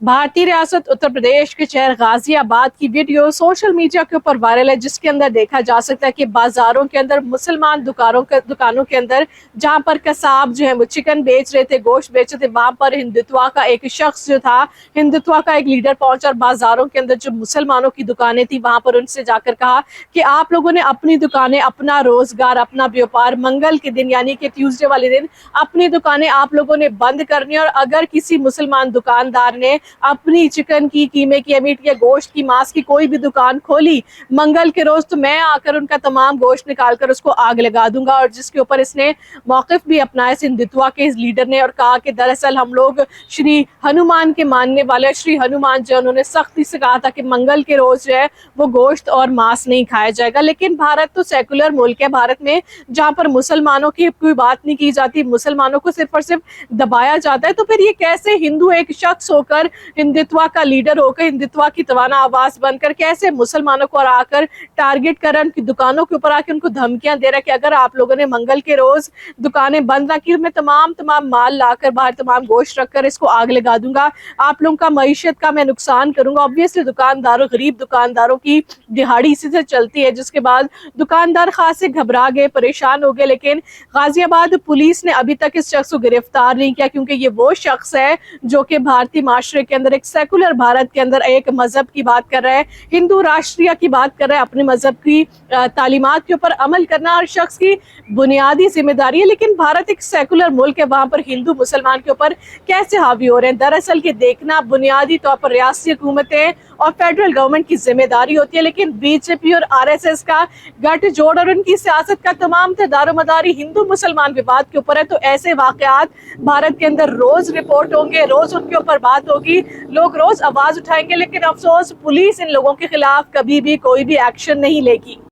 भारतीय रियासत उत्तर प्रदेश के शहर गाजियाबाद की वीडियो सोशल मीडिया के ऊपर वायरल है, जिसके अंदर देखा जा सकता है कि बाजारों के अंदर मुसलमान दुकानों के अंदर जहां पर कसाब जो है वो चिकन बेच रहे थे, गोश्त बेच रहे थे, वहां पर हिंदुत्व का एक शख्स जो था, हिंदुत्व का एक लीडर पहुंचा और बाजारों के अंदर जो मुसलमानों की दुकानें थी वहां पर उनसे जाकर कहा कि आप लोगों ने अपनी दुकानें, अपना रोजगार, अपना व्यापार मंगल के दिन यानी कि ट्यूसडे वाले दिन अपनी दुकानें आप लोगों ने बंद करनी है। और अगर किसी मुसलमान दुकानदार ने अपनी चिकन की, कीमे की, मीट के गोश्त की, मांस की कोई भी दुकान खोली मंगल के रोज, तो मैं आकर उनका तमाम गोश्त निकाल कर उसको आग लगा दूंगा। और जिसके ऊपर इसने मौकिफ भी अपनाया हिंदुत्व के इस लीडर ने, और कहा कि दरअसल हम लोग श्री हनुमान के मानने वाले, श्री हनुमान जो उन्होंने सख्ती से कहा था कि मंगल के रोज जो है वो गोश्त और मांस नहीं खाया जाएगा। लेकिन भारत तो सेकुलर मुल्क है, भारत में जहाँ पर मुसलमानों की कोई बात नहीं की जाती, मुसलमानों को सिर्फ और सिर्फ दबाया जाता है, तो फिर ये कैसे हिंदू एक शख्स होकर, हिंदुत्व का लीडर होकर, हिंदुत्व की तवाना आवाज बनकर कैसे मुसलमानों को आकर टारगेट कर रहा है, उनकी दुकानों के ऊपर आकर उनको धमकियां दे रहा है कि अगर आप लोगों ने मंगल के रोज दुकानें बंद ना की, मैं तमाम माल लाकर बाहर, तमाम गोश्त रखकर इसको आग लगा दूंगा, आप लोगों का मईशत का मैं नुकसान करूंगा। ऑब्वियसली दुकानदारों, गरीब दुकानदारों की दिहाड़ी इसी से चलती है। जिसके बाद दुकानदार खासे घबरा गए, परेशान हो गए। लेकिन गाजियाबाद पुलिस ने अभी तक इस शख्स को गिरफ्तार नहीं किया, क्योंकि ये वो शख्स है जो कि भारतीय माशरे के अंदर, एक सेकुलर भारत के अंदर एक मजहब की बात कर रहा है, हिंदू राष्ट्रीय की बात कर रहा है, अपने मजहब की तालीमात के ऊपर अमल करना हर शख्स की बुनियादी जिम्मेदारी है। लेकिन भारत एक सेकुलर मुल्क है, वहां पर हिंदू मुसलमान के ऊपर कैसे हावी हो रहे हैं, दरअसल ये देखना बुनियादी तौर पर रियासती हुकूमतें और फेडरल गवर्नमेंट की जिम्मेदारी होती है। लेकिन बीजेपी और आरएसएस का गठजोड़ और उनकी सियासत का तमाम दारोमदारी हिंदू मुसलमान विवाद के ऊपर है। तो ऐसे वाकयात भारत के अंदर रोज रिपोर्ट होंगे, रोज उनके ऊपर बात होगी, लोग रोज आवाज उठाएंगे। लेकिन अफसोस पुलिस इन लोगों के खिलाफ कभी भी कोई भी एक्शन नहीं लेगी।